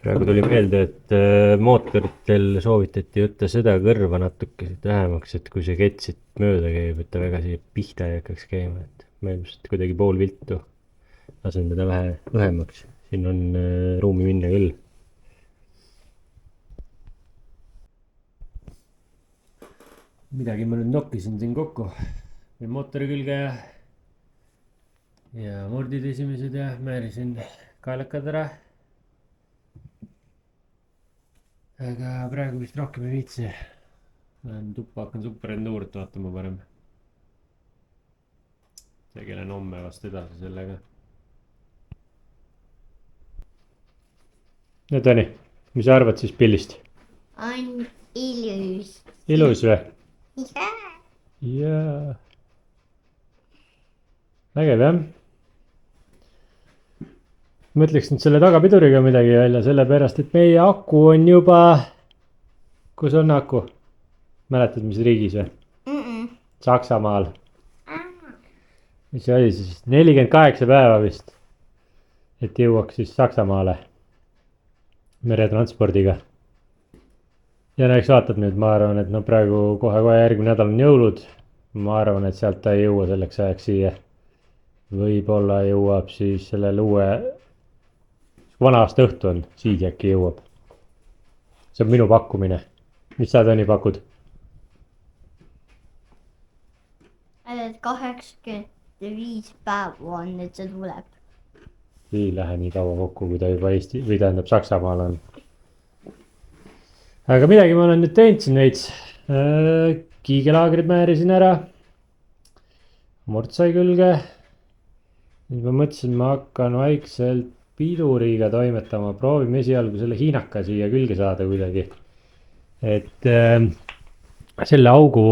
Praegu tuli meelde, et mootoritel soovitati võtta seda kõrva natuke siit vähemaks, et kui see kett siit mööda käib, et ta väga siia pihta ei hakkaks käima, et ma ilmselt kuidagi poolviltu lasen teda vähe õhemaks. Siin on ruumi minna küll. Midagi ma nüüd nokkisin siin kokku. Mootori külge ja mordid esimesed ja määrisin kaelakad ära. Aga praegu vist rohkem ei viitsi. Lähen tuppa, hakkan superenduurit vaatama parem. Tegelen homme vast edasi sellega. No Tõni, mis sa arvad siis pillist? On ilus. Ilus või? Jaa. Jaa. Vägev jah. Mõtleks nüüd selle tagapiduriga midagi välja, sellepärast et meie aku on juba... Kus on aku? Mäletad, mis riigis või? Saksamaal. Mis see oli siis? 48 päeva vist. Et jõuaks siis Saksamaale meretranspordiga. Ja eks vaatad nüüd, ma arvan, et no praegu kohe järgmine nädal on jõulud. Ma arvan, et sealt ta ei jõua selleks ajaks siia. Võib-olla jõuab siis sellele uue... Vana aasta õhtu on, siis äkki jõuab. See on minu pakkumine. Mis sa, Tõni, pakud? 85 päeva on, et see tuleb. Ei lähe nii kaua kokku, kui ta juba Eesti, või tähendab Saksamaal on. Aga midagi ma olen nüüd teinud siin veits. Kiigelaagrid määrisin ära. Mort sai külge. Nüüd ma mõtlesin, ma hakkan vaikselt piduriga toimetama. Proovime esialgu selle hiinaka siia külge saada kuidagi. Et selle augu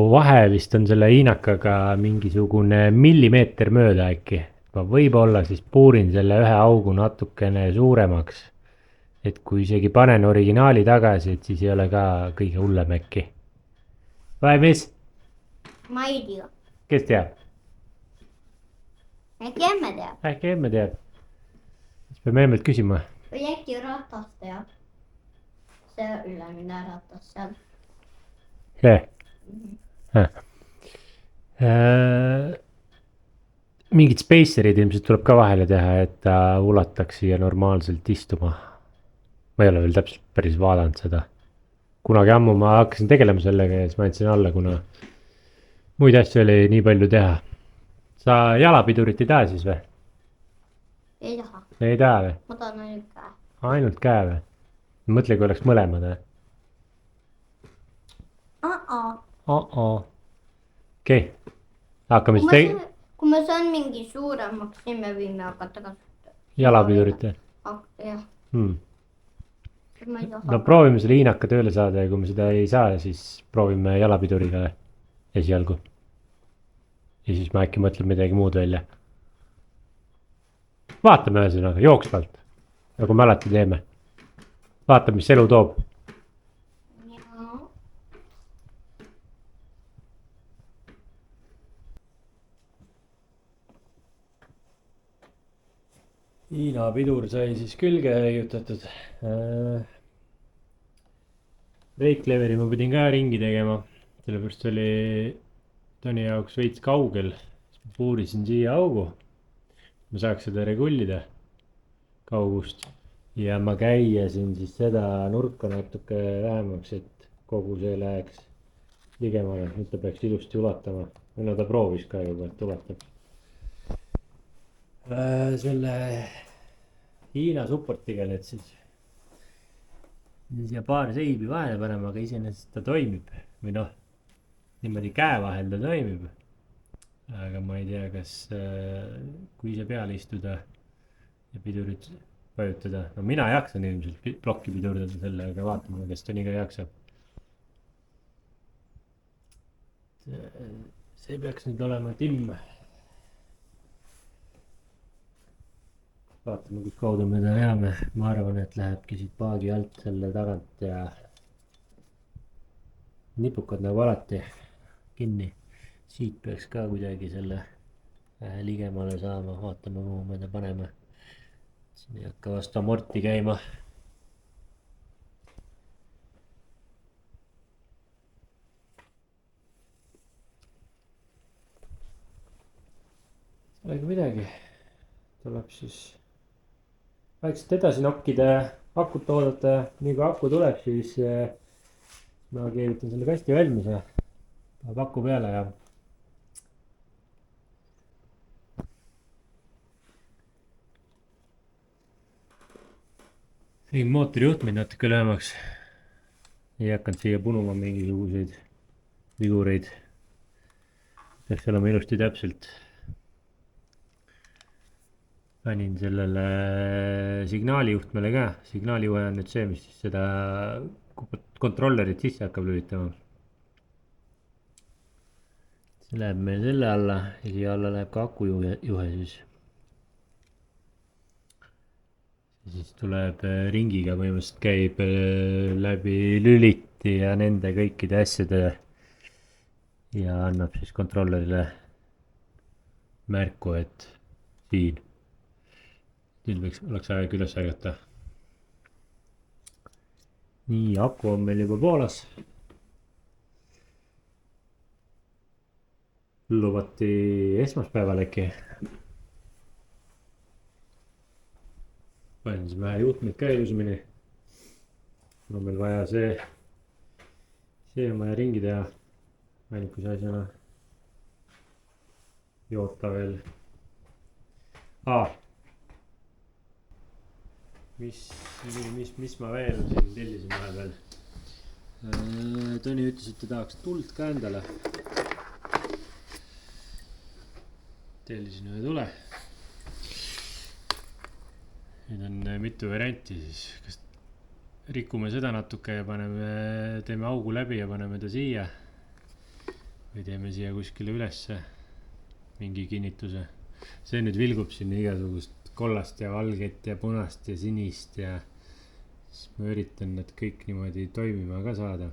vahe vist on selle hiinakaga mingisugune millimeeter mööda äkki. Ma võib-olla siis puurin selle ühe augu natukene suuremaks. Et kui isegi panen originaali tagasi, et siis ei ole ka kõige hullem äkki. Vai mis? Ma ei tea. Kes teab? Äkki emme teab. Äkki emme teab. Siis peame emmelt küsima. Või äkki ratas teab. See ülemine ratas seal. Mingid spacerid ilmselt tuleb ka vahele teha, et ta ulataks siia normaalselt istuma. Ma ei ole veel täpselt päris vaadanud seda. Kunagi ammu ma hakkasin tegelema sellega ja siis ma andsin alla, kuna muid asju oli nii palju teha. Sa jalapidurit ei taha siis või? Ei taha. Ei taha või? Ma tahan ainult käe. Ainult käe või? Mõtle, kui oleks mõlemad või? Okei. Hakkame siis Kui ma saan mingi suuremaks, siis me võime hakata kasutama. jalapidurit või? Jah. No proovime selle hiinaka tööle saada ja kui me seda ei saa, siis proovime jalapiduriga esialgu. Ja siis ma äkki mõtlen midagi muud välja. Vaatame ühesõnaga jooksvalt, nagu me alati teeme. Vaatame, mis elu toob. Hiina pidur sai siis külge leiutatud. Reikleveri ma pidin ka ringi tegema. Sellepärast oli Tõni jaoks veits kaugel. Puurisin siia augu. Ma saaks seda regullida kaugust. Ja ma käiasin siis seda nurka natuke vähemaks, et kogu see läheks ligemale. Nüüd ta peaks ilusti ulatama. No ta proovis ka juba, et ulatab. Selle Hiina supportiga nüüd siis siia paar seibi vahele panema, aga iseenesest ta toimib või noh, niimoodi käe vahel ta toimib, aga ma ei tea, kas kui ise peale istuda ja pidurit vajutada, no mina jaksan ilmselt plokki pidurdada selle, aga vaatame, kes Tõni ka jaksab. See peaks nüüd olema timm. Vaatame, kus kaudu me ta veame. Ma arvan, et lähebki siit paagi alt selle tagant ja nipukad nagu alati kinni. Siit peaks ka kuidagi selle ligemale saama. Vaatame, kuhu me ta paneme. Siin ei hakka vastu amorti käima. Ega midagi, tuleb siis vaikselt edasi nokkida ja akut oodata ja nii kui aku tuleb, siis ma keevitan selle kasti valmis ja paneb aku peale ja tegin mootorijuhtmeid natuke lühemaks. Ei hakanud siia punuma mingisuguseid vigureid. Peaks olema ilusti täpselt. Panin sellele signaalijuhtmele ka. Signaalijuhe on nüüd see, mis siis seda kontrollerit sisse hakkab lülitama. See läheb meil selle alla ja siia alla läheb ka akujuhe siis. Siis tuleb ringiga põhimõtteliselt käib läbi lüliti ja nende kõikide asjade ja annab siis kontrollerile märku, et siin. Nüüd oleks aeg üles aegata. Nii, aku on meil juba poolas. Lubati esmaspäeval äkki. Panin siis vähe juhtmeid ka ilusamini. On meil vaja see on vaja ringi teha. Ainukese asjana joota veel. Mis ma veel siin tellisin vahepeal? Tõni ütles, et ta tahaks tuld ka endale. Tellisin ühe tule. Nüüd on mitu varianti siis. Kas rikume seda natuke ja teeme augu läbi ja paneme ta siia. Või teeme siia kuskile ülesse mingi kinnituse. See nüüd vilgub siin igasugust kollast ja valget ja punast ja sinist ja siis ma üritan nad kõik niimoodi toimima ka saada.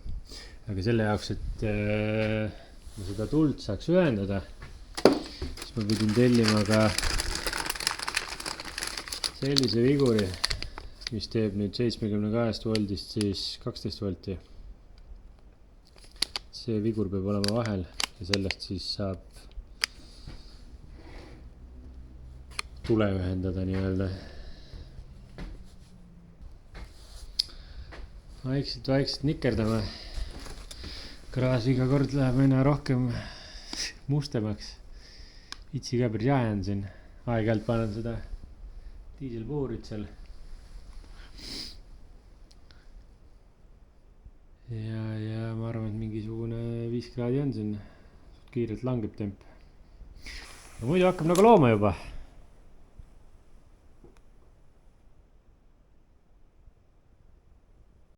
Aga selle jaoks, et ma seda tuld saaks ühendada, siis ma pidin tellima ka sellise viguri, mis teeb nüüd 72 voldist siis 12 volti. See vigur peab olema vahel ja sellest siis saab tule ühendada nii-öelda. Vaikselt nikerdame. Kraas iga kord läheb aina rohkem mustemaks. Vitsi ka päris jahe on siin. Aeg-ajalt panen seda diiselpuhurit seal. Ja ma arvan, et mingisugune 5 kraadi on siin. Kiirelt langeb temp. Ja muidu hakkab nagu looma juba.